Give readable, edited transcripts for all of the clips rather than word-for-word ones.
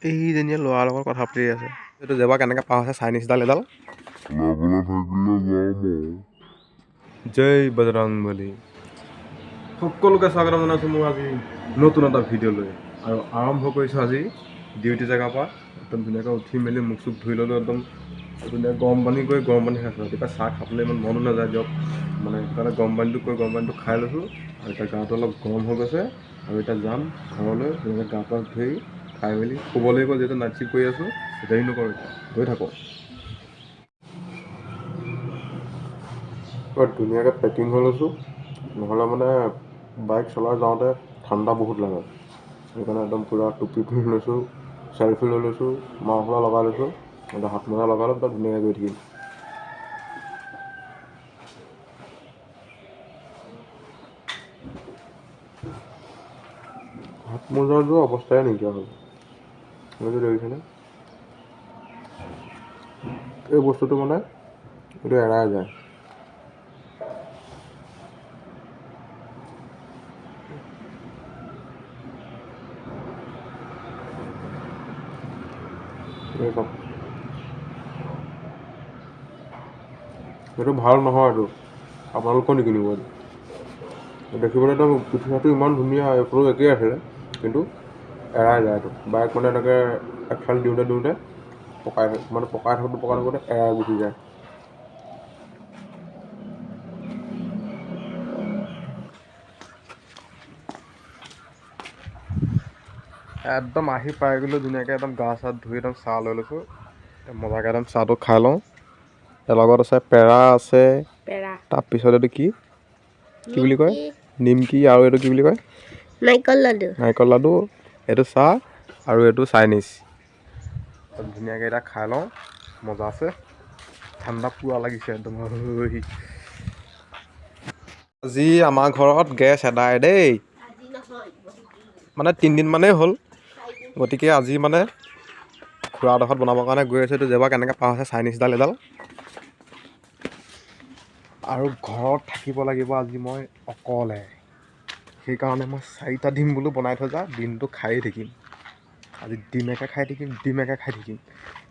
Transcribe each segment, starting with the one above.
এইজনীয়ে ল'ৰাৰ লগত কথা পাতি আছে। এইটো যাবা কেনেকৈ পাৰ হৈছে চাইনিজডাল এডাল। জয় বজৰংবলী। সকলোকে স্বাগতম জনাইছোঁ মোৰ আজি নতুন এটা ভিডিঅ' লৈ। আৰু আৰম্ভ কৰিছোঁ আজি ডিউটি জেগাৰ পৰা একদম ধুনীয়াকৈ উঠি মেলি মুখ চুখ ধুই ল'লোঁ। একদম ধুনীয়া গৰম পানী কৰি গৰম পানী খাইছোঁ। ৰাতিপুৱা চাহ খাবলৈ ইমান মনো নাযায় দিয়ক, মানে সেইকাৰণে গৰম পানীটো কৰি গৰম পানীটো খাই লৈছোঁ। আৰু এতিয়া গাটো অলপ গৰম হৈ গৈছে আৰু এতিয়া যাম ঘৰলৈ, ধুনীয়াকৈ গা পা ধুই খাই মেলি শুব লাগিব। যিহেতু নাইট শ্বিফ্ট কৰি আছোঁ, দেৰি নকৰোঁ, এতিয়া গৈ থাকোঁ। ধুনীয়াকৈ পেকিং হৈ লৈছোঁ, নহ'লে মানে বাইক চলাই যাওঁতে ঠাণ্ডা বহুত লাগে। সেইকাৰণে একদম পূৰা টুপি পিন্ধি লৈছোঁ, চেল্ফি লৈ লৈছোঁ, মাফলা লগাই লৈছোঁ, এতিয়া হাত মোজা লগাই লৈ তাত ধুনীয়াকৈ গৈ থাকিম। হাত মোজাযোৰ অৱস্থাই নাইকিয়া হ'ল, সেইটো দেখিছেনে? এই বস্তুটো মানে এইটো এৰাই যায়। এইটো ভাল নহয়, এইটো আপোনালোকেও নিকিনিব। দেখিবলৈ একদম পিঠাটো ইমান ধুনীয়া, এইফালেও একেই আছিলে, কিন্তু এৰাই যায়। এইটো বাইক মানে এনেকৈ এক্সেল দিওঁতে পকাই থাকোঁতে এৰাই গুচি যায়। একদম আহি পাই গ'লোঁ ধুনীয়াকৈ, একদম গা চা ধুই একদম চাহ লৈ লৈছোঁ। মজাকৈ একদম চাহটো খাই লওঁ। তাৰ লগত আছে পেৰা আছে, তাৰপিছত এইটো কি বুলি কয়, নিমকি, আৰু এইটো কি বুলি কয়, নাৰিকল লাডু। এইটো চাহ আৰু এইটো চাইনিজ। ধুনীয়াকৈ এতিয়া খাই লওঁ, মজা আছে, ঠাণ্ডা পুৰা লাগিছে একদম। আজি আমাৰ ঘৰত গেছ এদায় দেই, মানে 3 দিনমানেই হ'ল। গতিকে আজি মানে খুৰাডোখৰত বনাবৰ কাৰণে গৈ আছোঁ। এইটো যাবা কেনেকৈ পাৰ হৈছে চাইনিজডাল এডাল। আৰু ঘৰত থাকিব লাগিব আজি মই অকলে, সেইকাৰণে মই 4টা ডিম বোলো বনাই থৈ যা, ডিমটো খায়েই থাকিম আজি। ডিমেকে খাই থাকিম।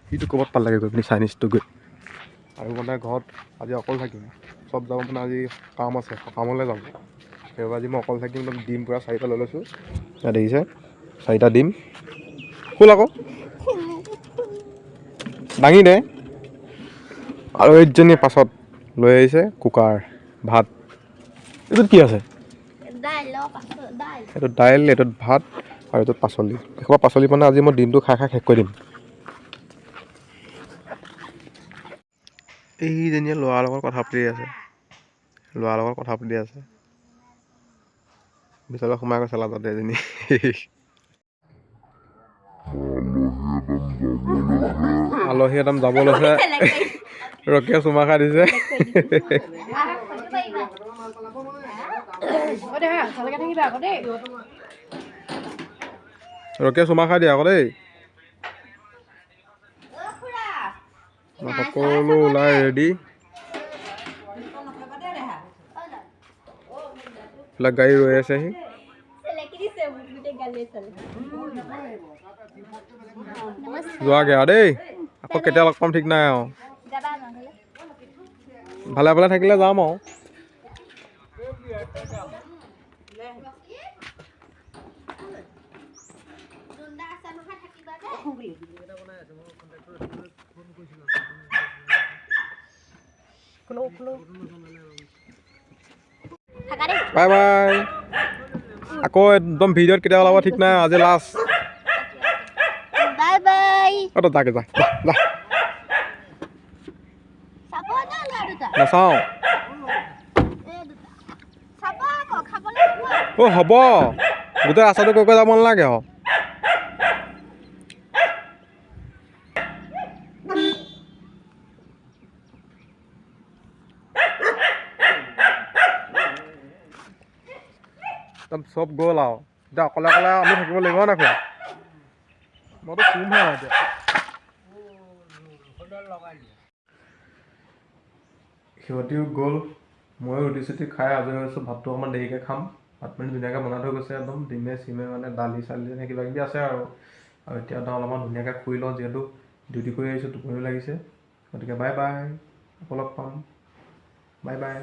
সিটো ক'ৰবাত পালেগৈ গৈ পিনি চাইনিজটো গৈ। আৰু মানে ঘৰত আজি অকল থাকিম, চব যাব মানে আজি কাম আছে, সকামলৈ যাব। সেইবাবে আজি মই অকল থাকিম। একদম ডিম পূৰা 4টা লৈ লৈছোঁ, ইয়াত দেখিছে 4টা ডিম। খোল আকৌ, দাঙি দে। আৰু এইজনী পাছত লৈ আহিছে কুকাৰ, ভাত। এইটোত কি আছে? এইটো দাইল, এইটোত ভাত, আৰু এইটোত পাচলি। এসোপা পাচলি মানে আজি মই দিনটো খাই শেষ কৰি দিম। এইজনীয়ে ল'ৰাৰ লগত কথা পাতি আছে। ভিতৰলৈ সোমাই গৈছে লাজতে এজনী। আলহী একদম যাব লৈছে, ৰকিয়ে চুমা খাই দিছে। ৰকিয়ে চুমা খাই দিয়া আকৌ দেই। সকলো ওলাই ৰেডি। এইবিলাক গাড়ী ৰৈ আছেহি। যোৱাগে আৰু দেই, আকৌ কেতিয়া লগ পাম ঠিক নাই আৰু। ভালে ভালে থাকিলে যাম আৰু। Bye bye. আকৌ একদম ভিডিঅ'ত কেতিয়া ওলাব ঠিক নাই, আজি লাষ্ট। যাগে যা নাচাওঁ। হ'ব, গোটেই ৰাস্তাটো কৈ যাব নালাগে আৰু। একদম চব গ'ল আৰু, এতিয়া অকলে আমি থাকিব লাগিব না খুৰা। মইতো শুমহে আৰু এতিয়া। সিহঁতিও গ'ল, ময়ো ৰুটি চুটি খাই আজৰি হৈছোঁ। ভাতটো অকণমান দেৰিকৈ খাম, ভাত পানী ধুনীয়াকৈ বনাই থৈ গৈছে একদম ডিমে চিমে মানে দালি চালি যেনে কিবা কিবি আছে আৰু এতিয়া একদম অলপমান ধুনীয়াকৈ শুই লওঁ যিহেতু ডিউটি কৰি আহিছোঁ টোপনিও লাগিছে গতিকে বাই বাই আকৌ লগ পাম বাই বাই